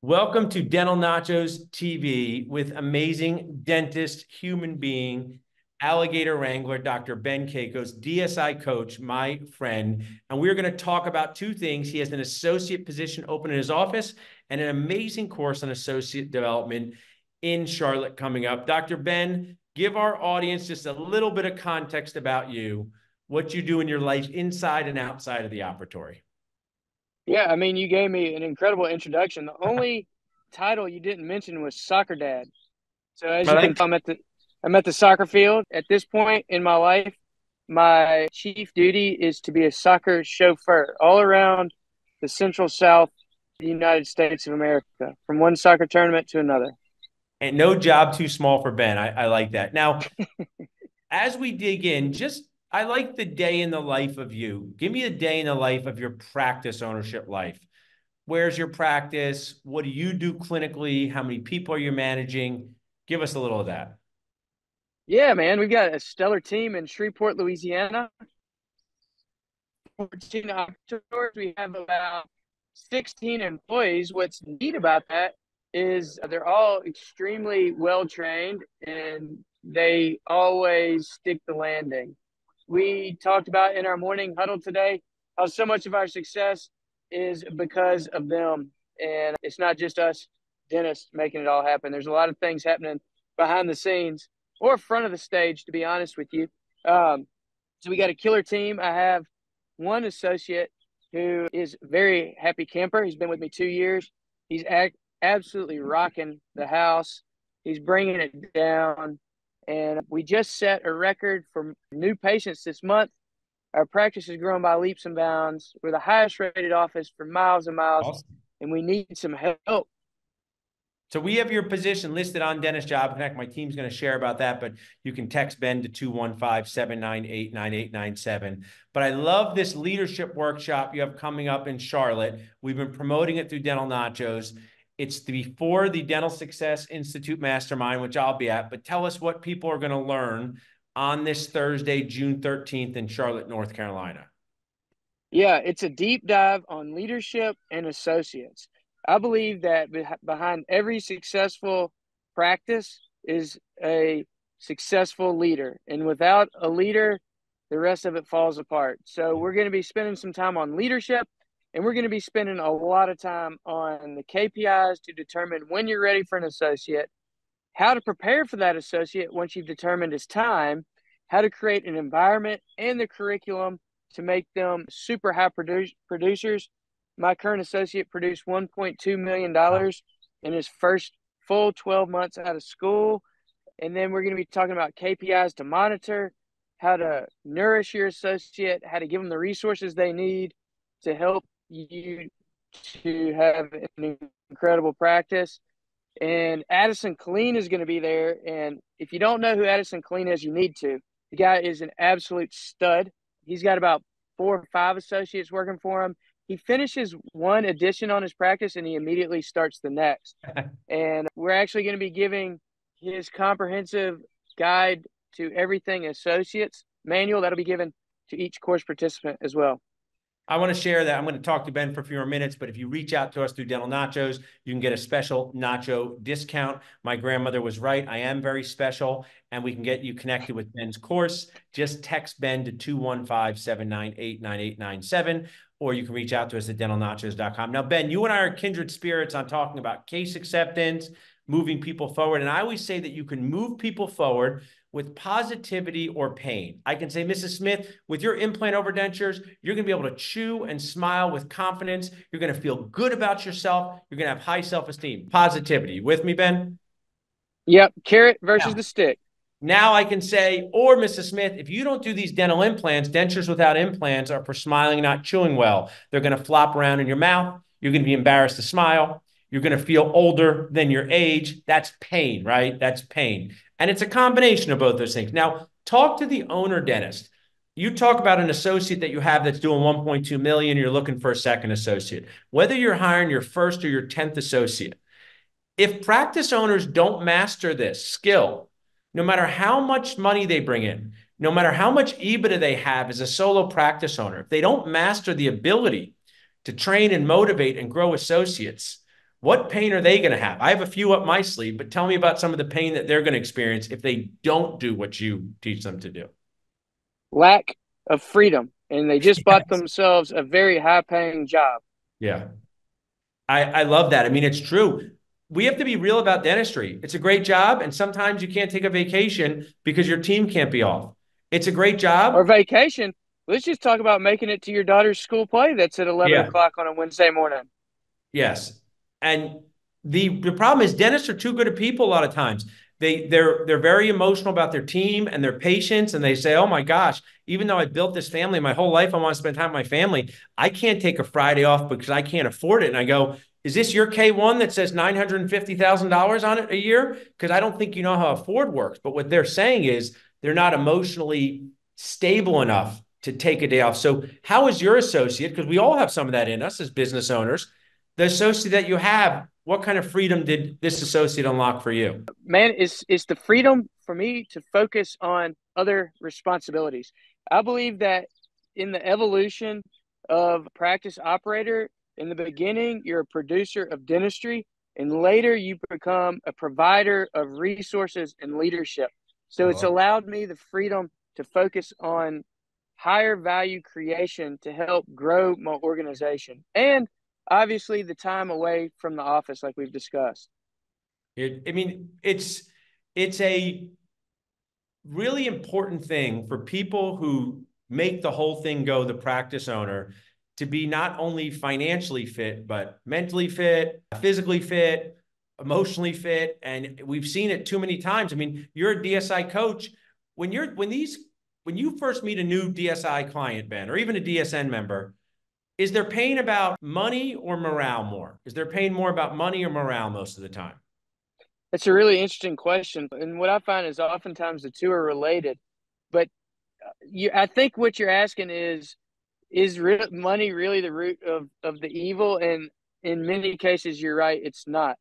Welcome to Dental Nachos TV with amazing dentist, human being, alligator wrangler, Dr. Ben Kacos, DSI coach, my friend. And we're going to talk about two things. He has an associate position open in his office and an amazing course on associate development in Charlotte coming up. Dr. Ben, give our audience just a little bit of context about you, what you do in your life inside and outside of the operatory. Yeah, I mean, you gave me an incredible introduction. The only title you didn't mention was soccer dad. So as I you can like tell, I'm at the soccer field. At this point in my life, my chief duty is to be a soccer chauffeur all around the Central South, the United States of America, from one soccer tournament to another. and no job too small for Ben. I like that. Now, as we dig in, I like the day in the life of you. Give me a day in the life of your practice ownership life. Where's your practice? What do you do clinically? How many people are you managing? Give us a little of that. Yeah, man, we've got a stellar team in Shreveport, Louisiana. 14 operators. We have about 16 employees. What's neat about that is they're all extremely well trained and they always stick the landing. We talked about in our morning huddle today how so much of our success is because of them. And it's not just us dentists making it all happen. There's a lot of things happening behind the scenes or front of the stage, to be honest with you. So we got a killer team. I have one associate who is a very happy camper. He's been with me 2 years. He's absolutely rocking the house. He's bringing it down. And we just set a record for new patients this month. Our practice is growing by leaps and bounds. We're the highest rated office for miles and miles, Awesome. and we need some help. So we have your position listed on Dentist Job Connect. My team's going to share about that, but you can text Ben to 215-798-9897. But I love this leadership workshop you have coming up in Charlotte. We've been promoting it through Dental Nachos. It's before the Dental Success Institute Mastermind, which I'll be at. But tell us what people are going to learn on this Thursday, June 13th in Charlotte, North Carolina. Yeah, it's a deep dive on leadership and associates. I believe that behind every successful practice is a successful leader. And without a leader, the rest of it falls apart. So we're going to be spending some time on leadership, and we're going to be spending a lot of time on the KPIs to determine when you're ready for an associate, how to prepare for that associate once you've determined it's time, how to create an environment and the curriculum to make them super high producers. My current associate produced $1.2 million in his first full 12 months out of school. And then we're going to be talking about KPIs to monitor, how to nourish your associate, how to give them the resources they need to help you to have an incredible practice. And Addison Killeen is going to be there. And if you don't know who Addison Killeen is, you need to. The guy is an absolute stud. He's got about 4 or 5 associates working for him. He finishes one addition on his practice and he immediately starts the next. And we're actually going to be giving his comprehensive guide to everything associates manual that'll be given to each course participant as well. I want to share that. I'm going to talk to Ben for a few more minutes, but if you reach out to us through Dental Nachos, you can get a special nacho discount. My grandmother was right. I am very special, and we can get you connected with Ben's course. Just text Ben to 215-798-9897, or you can reach out to us at dentalnachos.com. Now, Ben, you and I are kindred spirits on talking about case acceptance, moving people forward. And I always say that you can move people forward with positivity or pain. I can say, Mrs. Smith, with your implant overdentures, you're going to be able to chew and smile with confidence. You're going to feel good about yourself. You're going to have high self-esteem. Positivity. You with me, Ben? Yep. Carrot versus Now, the stick. now I can say, or Mrs. Smith, if you don't do these dental implants, dentures without implants are for smiling, not chewing well. They're going to flop around in your mouth. You're going to be embarrassed to smile. You're going to feel older than your age. That's pain, right? That's pain. And it's a combination of both those things. Now, talk to the owner dentist. You talk about an associate that you have that's doing 1.2 million. You're looking for a second associate. Whether you're hiring your first or your 10th associate, if practice owners don't master this skill, no matter how much money they bring in, no matter how much EBITDA they have as a solo practice owner, if they don't master the ability to train and motivate and grow associates, What pain are they going to have? I have a few up my sleeve, but tell me about some of the pain that they're going to experience if they don't do what you teach them to do. Lack of freedom, and they just bought Yes. themselves a very high paying job. Yeah. I love that. I mean, it's true. We have to be real about dentistry. It's a great job, and sometimes you can't take a vacation because your team can't be off. It's a great Or job. vacation. Let's just talk about making it to your daughter's school play that's at 11 Yeah. o'clock on a Wednesday morning. Yes. And the problem is dentists are too good at people a lot of times. They're very emotional about their team and their patients, and they say, "Oh my gosh, even though I built this family my whole life, I want to spend time with my family. I can't take a Friday off because I can't afford it." And I go, "Is this your K1 that says $950,000 on it a year? Because I don't think you know how Ford works." But what they're saying is they're not emotionally stable enough to take a day off. So, how is your associate? Because we all have some of that in us as business owners. The associate that you have, what kind of freedom did this associate unlock for you? Man, it's the freedom for me to focus on other responsibilities. I believe that in the evolution of practice operator, in the beginning, you're a producer of dentistry, and later you become a provider of resources and leadership. So it's allowed me the freedom to focus on higher value creation to help grow my organization. And obviously the time away from the office, like we've discussed. I mean, it's a really important thing for people who make the whole thing go, the practice owner, to be not only financially fit, but mentally fit, physically fit, emotionally fit. And we've seen it too many times. I mean, you're a DSI coach. When you first meet a new DSI client, Ben, or even a DSN member, is there pain about money or morale more? Is there pain more about money or morale most of the time? It's a really interesting question. And what I find is oftentimes the two are related. But I think what you're asking is money really the root of the evil? And in many cases, you're right, it's not.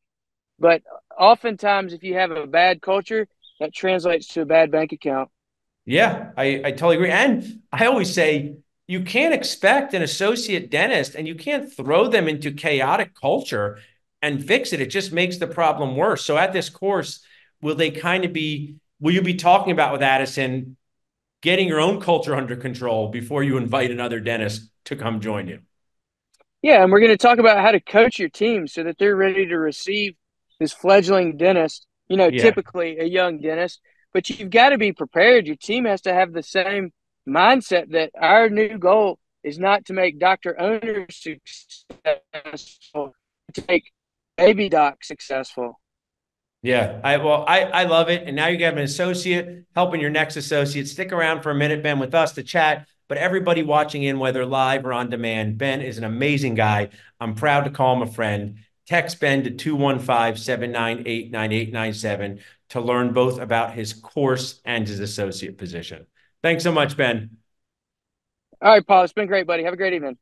But oftentimes, if you have a bad culture, that translates to a bad bank account. Yeah, I totally agree. And I always say you can't expect an associate dentist and you can't throw them into chaotic culture and fix it. It just makes the problem worse. So at this course, will you be talking about with Addison getting your own culture under control before you invite another dentist to come join you? Yeah, and we're going to talk about how to coach your team so that they're ready to receive this fledgling dentist, Yeah. typically a young dentist, but you've got to be prepared. Your team has to have the same mindset that our new goal is not to make doctor owners successful, to make baby doc successful. Yeah, I love it. And now you have an associate helping your next associate. Stick around for a minute, Ben, with us to chat. But everybody watching in, whether live or on demand, Ben is an amazing guy. I'm proud to call him a friend. Text Ben to 215-798-9897 to learn both about his course and his associate position. Thanks so much, Ben. All right, Paul, it's been great, buddy. Have a great evening.